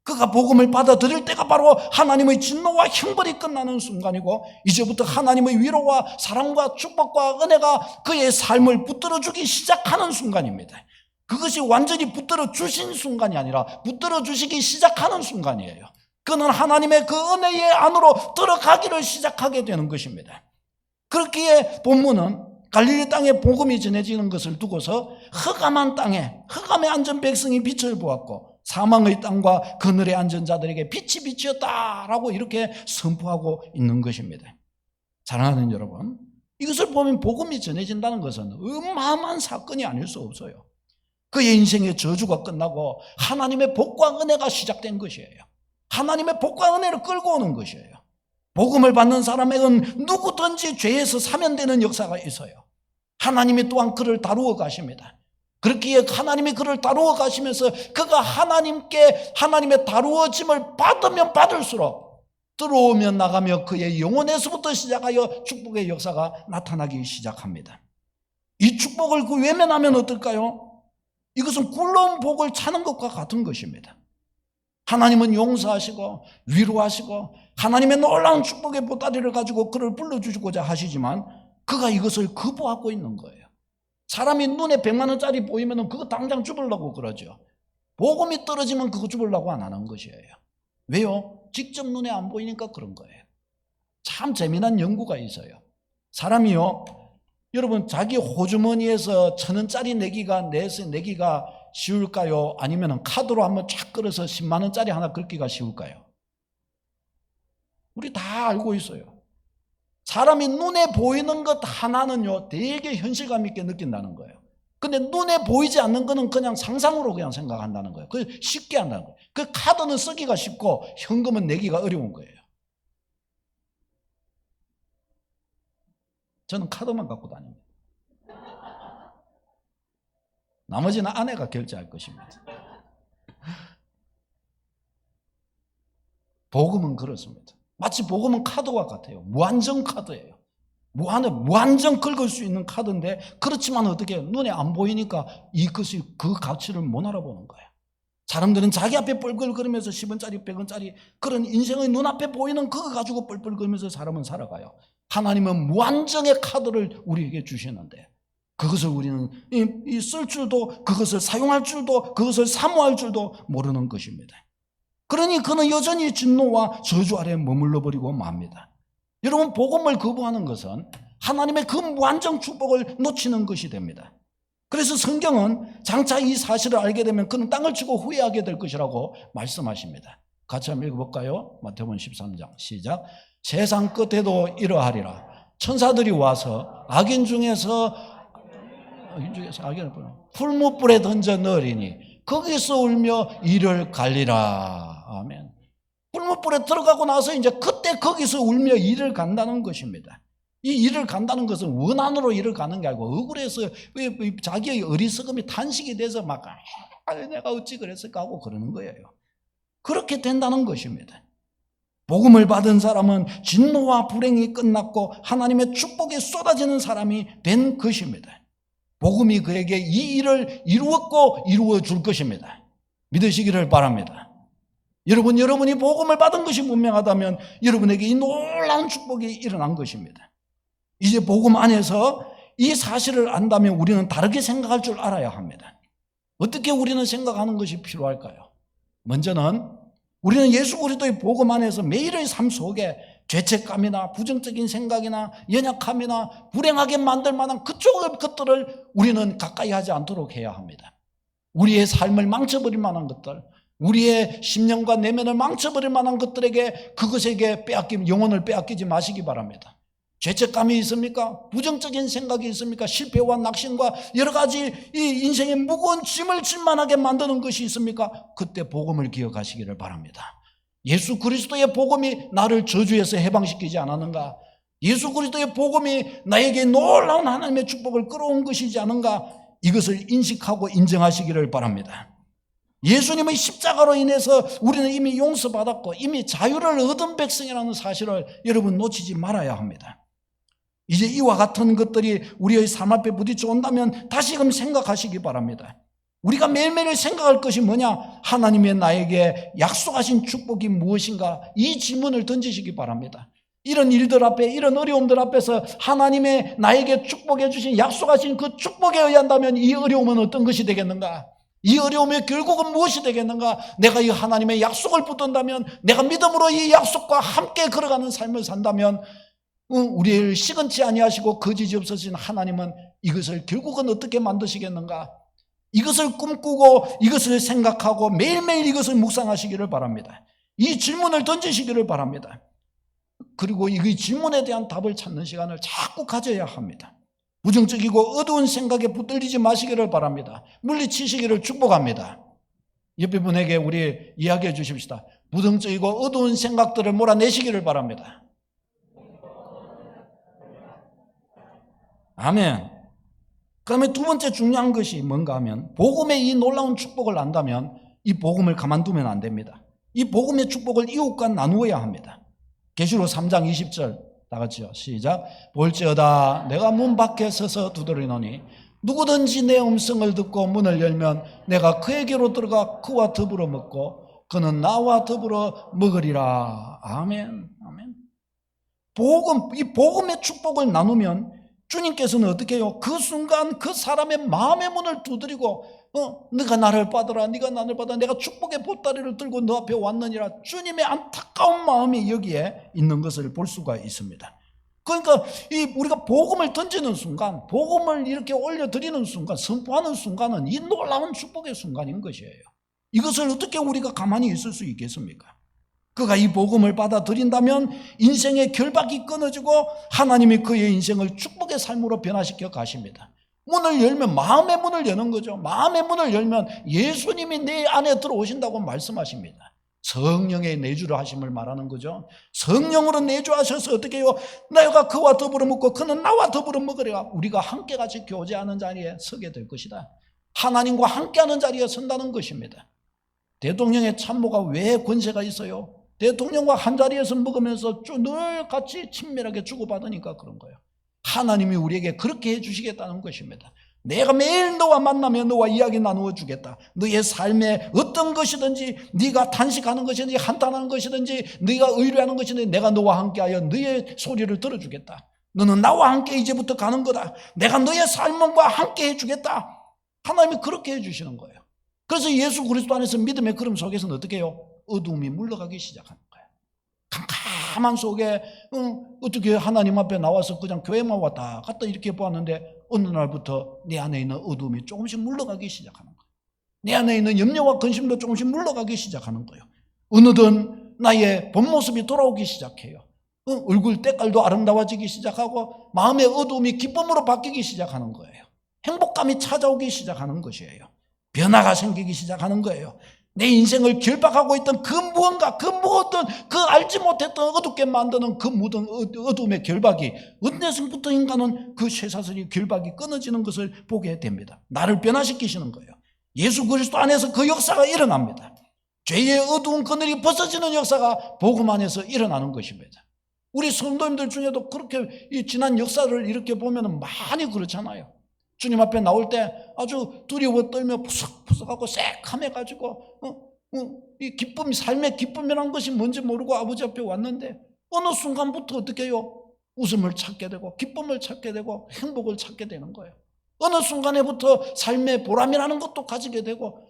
그가 복음을 받아들일 때가 바로 하나님의 진노와 형벌이 끝나는 순간이고 이제부터 하나님의 위로와 사랑과 축복과 은혜가 그의 삶을 붙들어 주기 시작하는 순간입니다. 그것이 완전히 붙들어 주신 순간이 아니라 붙들어 주시기 시작하는 순간이에요. 그는 하나님의 그 은혜의 안으로 들어가기를 시작하게 되는 것입니다. 그렇기에 본문은 갈릴리 땅에 복음이 전해지는 것을 두고서 흑암한 땅에 흑암에 앉은 백성이 빛을 보았고 사망의 땅과 그늘에 앉은 자들에게 빛이 비치었다라고 이렇게 선포하고 있는 것입니다. 사랑하는 여러분, 이것을 보면 복음이 전해진다는 것은 어마어마한 사건이 아닐 수 없어요. 그의 인생의 저주가 끝나고 하나님의 복과 은혜가 시작된 것이에요. 하나님의 복과 은혜를 끌고 오는 것이에요. 복음을 받는 사람에게는 누구든지 죄에서 사면되는 역사가 있어요. 하나님이 또한 그를 다루어 가십니다. 그렇기에 하나님이 그를 다루어 가시면서 그가 하나님의 다루어짐을 받으면 받을수록 들어오면 나가며 그의 영혼에서부터 시작하여 축복의 역사가 나타나기 시작합니다. 이 축복을 그 외면하면 어떨까요? 이것은 굴러온 복을 차는 것과 같은 것입니다. 하나님은 용서하시고 위로하시고 하나님의 놀라운 축복의 보따리를 가지고 그를 불러주시고자 하시지만 그가 이것을 거부하고 있는 거예요. 사람이 눈에 100만 원짜리 보이면 그거 당장 주우려고 그러죠. 복음이 떨어지면 그거 주우려고 안 하는 것이에요. 왜요? 직접 눈에 안 보이니까 그런 거예요. 참 재미난 연구가 있어요. 사람이요, 여러분 자기 호주머니에서 1,000원짜리 내기가 쉬울까요? 아니면 카드로 한번 쫙 끌어서 10만 원짜리 하나 긁기가 쉬울까요? 우리 다 알고 있어요. 사람이 눈에 보이는 것 하나는요 되게 현실감 있게 느낀다는 거예요. 근데 눈에 보이지 않는 거는 그냥 상상으로 그냥 생각한다는 거예요. 그 쉽게 한다는 거예요. 그 카드는 쓰기가 쉽고 현금은 내기가 어려운 거예요. 저는 카드만 갖고 다닙니다. 나머지는 아내가 결제할 것입니다. 복음은 그렇습니다. 마치 복음은 카드와 같아요. 무한정 카드예요. 무한정 긁을 수 있는 카드인데 그렇지만 어떻게 눈에 안 보이니까 이것이 그 가치를 못 알아보는 거예요. 사람들은 자기 앞에 뻘뻘거리면서 10원짜리 100원짜리 그런 인생의 눈앞에 보이는 그거 가지고 뻘뻘거리면서 사람은 살아가요. 하나님은 무한정의 카드를 우리에게 주시는데 그것을 우리는 쓸 줄도 그것을 사용할 줄도 그것을 사모할 줄도 모르는 것입니다. 그러니 그는 여전히 진노와 저주 아래에 머물러 버리고 맙니다. 여러분 복음을 거부하는 것은 하나님의 그 무한정 축복을 놓치는 것이 됩니다. 그래서 성경은 장차 이 사실을 알게 되면 그는 땅을 치고 후회하게 될 것이라고 말씀하십니다. 같이 한번 읽어볼까요? 마태복음 13장 시작. 세상 끝에도 이러하리라. 천사들이 와서 악인 중에서 악인을 풀무불에 던져 넣으리니 거기서 울며 이를 갈리라. 아멘. 불못불에 들어가고 나서 이제 그때 거기서 울며 일을 간다는 것입니다. 이 일을 간다는 것은 원한으로 일을 가는 게 아니고 억울해서 자기의 어리석음이 탄식이 돼서 막 내가 어찌 그랬을까 하고 그러는 거예요. 그렇게 된다는 것입니다. 복음을 받은 사람은 진노와 불행이 끝났고 하나님의 축복이 쏟아지는 사람이 된 것입니다. 복음이 그에게 이 일을 이루었고 이루어 줄 것입니다. 믿으시기를 바랍니다. 여러분이 복음을 받은 것이 분명하다면 여러분에게 이 놀라운 축복이 일어난 것입니다. 이제 복음 안에서 이 사실을 안다면 우리는 다르게 생각할 줄 알아야 합니다. 어떻게 우리는 생각하는 것이 필요할까요? 먼저는 우리는 예수 그리스도의 복음 안에서 매일의 삶 속에 죄책감이나 부정적인 생각이나 연약함이나 불행하게 만들 만한 그쪽의 것들을 우리는 가까이 하지 않도록 해야 합니다. 우리의 삶을 망쳐버릴 만한 것들, 우리의 심령과 내면을 망쳐버릴 만한 것들에게 그것에게 영혼을 빼앗기지 마시기 바랍니다. 죄책감이 있습니까? 부정적인 생각이 있습니까? 실패와 낙심과 여러 가지 이 인생의 무거운 짐을 질만하게 만드는 것이 있습니까? 그때 복음을 기억하시기를 바랍니다. 예수 그리스도의 복음이 나를 저주에서 해방시키지 않았는가? 예수 그리스도의 복음이 나에게 놀라운 하나님의 축복을 끌어온 것이지 않은가? 이것을 인식하고 인정하시기를 바랍니다. 예수님의 십자가로 인해서 우리는 이미 용서받았고 이미 자유를 얻은 백성이라는 사실을 여러분 놓치지 말아야 합니다. 이제 이와 같은 것들이 우리의 삶 앞에 부딪혀 온다면 다시금 생각하시기 바랍니다. 우리가 매일매일 생각할 것이 뭐냐? 하나님의 나에게 약속하신 축복이 무엇인가? 이 질문을 던지시기 바랍니다. 이런 일들 앞에, 이런 어려움들 앞에서 하나님의 나에게 축복해 주신 약속하신 그 축복에 의한다면 이 어려움은 어떤 것이 되겠는가? 이 어려움의 결국은 무엇이 되겠는가? 내가 이 하나님의 약속을 붙든다면, 내가 믿음으로 이 약속과 함께 걸어가는 삶을 산다면 우리를 시건치 아니하시고 거짓이 없으신 하나님은 이것을 결국은 어떻게 만드시겠는가? 이것을 꿈꾸고 이것을 생각하고 매일매일 이것을 묵상하시기를 바랍니다. 이 질문을 던지시기를 바랍니다. 그리고 이 질문에 대한 답을 찾는 시간을 자꾸 가져야 합니다. 부정적이고 어두운 생각에 붙들리지 마시기를 바랍니다. 물리치시기를 축복합니다. 옆에 분에게 우리 이야기해 주십시다. 부정적이고 어두운 생각들을 몰아내시기를 바랍니다. 아멘. 그다음에 두 번째 중요한 것이 뭔가 하면 복음의 이 놀라운 축복을 안다면 이 복음을 가만두면 안 됩니다. 이 복음의 축복을 이웃과 나누어야 합니다. 계시록 3장 20절 다 같이요. 시작. 볼지어다 내가 문 밖에 서서 두드리노니 누구든지 내 음성을 듣고 문을 열면 내가 그에게로 들어가 그와 더불어 먹고 그는 나와 더불어 먹으리라. 아멘. 아멘. 이 복음의 축복을 나누면 주님께서는 어떻게 해요? 그 순간 그 사람의 마음의 문을 두드리고 네가 나를 받아라, 네가 나를 받아, 내가 축복의 보따리를 들고 너 앞에 왔느니라. 주님의 안타까운 마음이 여기에 있는 것을 볼 수가 있습니다. 그러니까 우리가 복음을 던지는 순간, 복음을 이렇게 올려드리는 순간, 선포하는 순간은 이 놀라운 축복의 순간인 것이에요. 이것을 어떻게 우리가 가만히 있을 수 있겠습니까? 그가 이 복음을 받아들인다면 인생의 결박이 끊어지고 하나님이 그의 인생을 축복의 삶으로 변화시켜 가십니다. 문을 열면 마음의 문을 여는 거죠. 마음의 문을 열면 예수님이 내 안에 들어오신다고 말씀하십니다. 성령의 내주를 하심을 말하는 거죠. 성령으로 내주하셔서 어떻게 해요? 내가 그와 더불어 먹고 그는 나와 더불어 먹으리라. 우리가 함께 같이 교제하는 자리에 서게 될 것이다. 하나님과 함께하는 자리에 선다는 것입니다. 대통령의 참모가 왜 권세가 있어요? 대통령과 한자리에서 먹으면서 늘 같이 친밀하게 주고받으니까 그런 거예요. 하나님이 우리에게 그렇게 해주시겠다는 것입니다. 내가 매일 너와 만나며 너와 이야기 나누어 주겠다. 너의 삶에 어떤 것이든지, 네가 단식하는 것이든지 한탄하는 것이든지 네가 의뢰하는 것이든지 내가 너와 함께하여 너의 소리를 들어주겠다. 너는 나와 함께 이제부터 가는 거다. 내가 너의 삶과 함께 해주겠다. 하나님이 그렇게 해주시는 거예요. 그래서 예수 그리스도 안에서 믿음의 걸음 속에서는 어떻게 해요? 어두움이 물러가기 시작하는 거예요. 캄캄한 속에 어떻게 하나님 앞에 나와서 그냥 교회만 왔다 갔다 이렇게 보았는데 어느 날부터 내 안에 있는 어두움이 조금씩 물러가기 시작하는 거예요. 내 안에 있는 염려와 근심도 조금씩 물러가기 시작하는 거예요. 어느덧 나의 본 모습이 돌아오기 시작해요. 얼굴 때깔도 아름다워지기 시작하고 마음의 어두움이 기쁨으로 바뀌기 시작하는 거예요. 행복감이 찾아오기 시작하는 것이에요. 변화가 생기기 시작하는 거예요. 내 인생을 결박하고 있던 그 무언가, 그 무엇든 그 알지 못했던 어둡게 만드는 그 묻은 어둠의 결박이 어느 순간부터 인간은 그 쇠사슬이 결박이 끊어지는 것을 보게 됩니다. 나를 변화시키시는 거예요. 예수 그리스도 안에서 그 역사가 일어납니다. 죄의 어두운 그늘이 벗어지는 역사가 복음 안에서 일어나는 것입니다. 우리 성도님들 중에도 그렇게 이 지난 역사를 이렇게 보면 많이 그렇잖아요. 주님 앞에 나올 때 아주 두려워 떨며 푸석푸석하고 새카매가지고 이 기쁨, 삶의 기쁨이란 것이 뭔지 모르고 아버지 앞에 왔는데 어느 순간부터 어떻게 해요? 웃음을 찾게 되고 기쁨을 찾게 되고 행복을 찾게 되는 거예요. 어느 순간에부터 삶의 보람이라는 것도 가지게 되고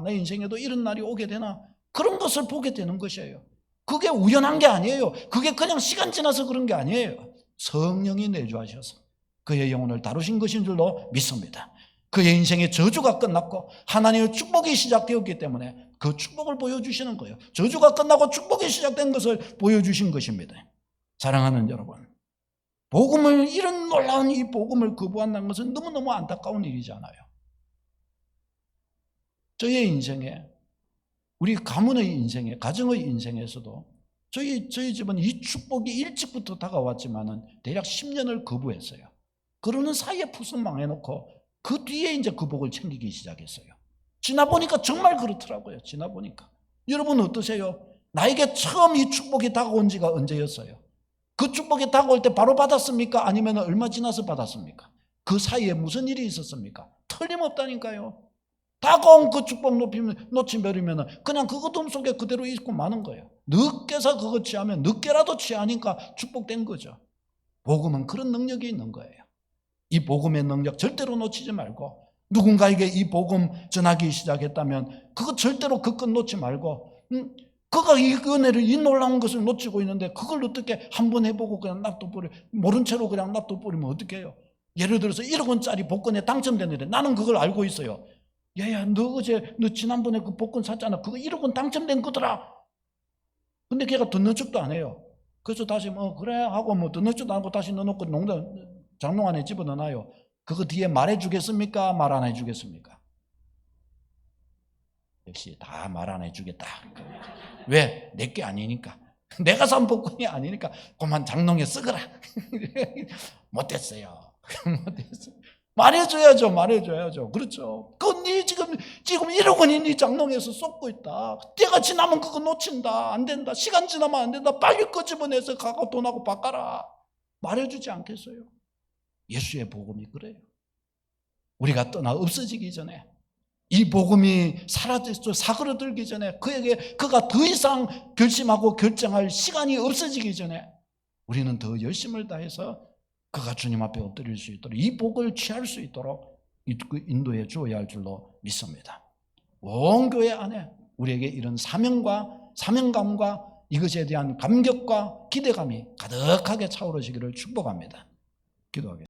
내 인생에도 이런 날이 오게 되나 그런 것을 보게 되는 것이에요. 그게 우연한 게 아니에요. 그게 그냥 시간 지나서 그런 게 아니에요. 성령이 내주하셔서 그의 영혼을 다루신 것인 줄로 믿습니다. 그의 인생의 저주가 끝났고 하나님의 축복이 시작되었기 때문에 그 축복을 보여주시는 거예요. 저주가 끝나고 축복이 시작된 것을 보여주신 것입니다. 사랑하는 여러분, 복음을, 이런 놀라운 이 복음을 거부한다는 것은 너무너무 안타까운 일이잖아요. 저의 인생에, 우리 가문의 인생에, 가정의 인생에서도 저희 집은 이 축복이 일찍부터 다가왔지만은 대략 10년을 거부했어요. 그러는 사이에 푸석 망해놓고 그 뒤에 이제 그 복을 챙기기 시작했어요. 지나보니까 정말 그렇더라고요. 지나보니까. 여러분 어떠세요? 나에게 처음 이 축복이 다가온 지가 언제였어요? 그 축복이 다가올 때 바로 받았습니까? 아니면 얼마 지나서 받았습니까? 그 사이에 무슨 일이 있었습니까? 틀림없다니까요. 다가온 그 축복 놓치버리면 그냥 그 어둠 속에 그대로 있고 마는 거예요. 늦게서 그거 취하면 늦게라도 취하니까 축복된 거죠. 복음은 그런 능력이 있는 거예요. 이 복음의 능력 절대로 놓치지 말고, 누군가에게 이 복음 전하기 시작했다면 그거 절대로 그 끝 놓지 말고, 그가 이 은혜를, 이 놀라운 것을 놓치고 있는데 그걸 어떻게 한번 해보고 그냥 놔둬버려, 모른 채로 그냥 놔둬버리면 어떻게 해요? 예를 들어서 1억 원짜리 복권에 당첨됐는데 나는 그걸 알고 있어요. 야야, 너 지난번에 그 복권 샀잖아. 그거 1억 원 당첨된 거더라. 근데 걔가 듣는 척도 안 해요. 그래서 다시 그래 하고 듣는 척도 안 하고 다시 넣어놓고 장롱 안에 집어넣어놔요. 그거 뒤에 말해주겠습니까? 말 안 해주겠습니까? 역시 다 말 안 해주겠다. 왜? 내게 아니니까. 내가 산 복권이 아니니까 그만 장롱에 쓰거라. 못됐어요. 못됐어요. 말해줘야죠. 말해줘야죠. 그렇죠. 네 지금 1억 원이 네 장롱에서 쏟고 있다. 때가 지나면 그거 놓친다. 안 된다. 시간 지나면 안 된다. 빨리 끄집어내서 가고 돈하고 바꿔라. 말해주지 않겠어요? 예수의 복음이 그래요. 우리가 떠나 없어지기 전에, 이 복음이 사라져서 사그러들기 전에, 그가 더 이상 결심하고 결정할 시간이 없어지기 전에 우리는 더 열심을 다해서 그가 주님 앞에 엎드릴 수 있도록, 이 복을 취할 수 있도록 인도해 주어야 할 줄로 믿습니다. 온 교회 안에 우리에게 이런 사명감과 이것에 대한 감격과 기대감이 가득하게 차오르시기를 축복합니다. 기도하겠습니다.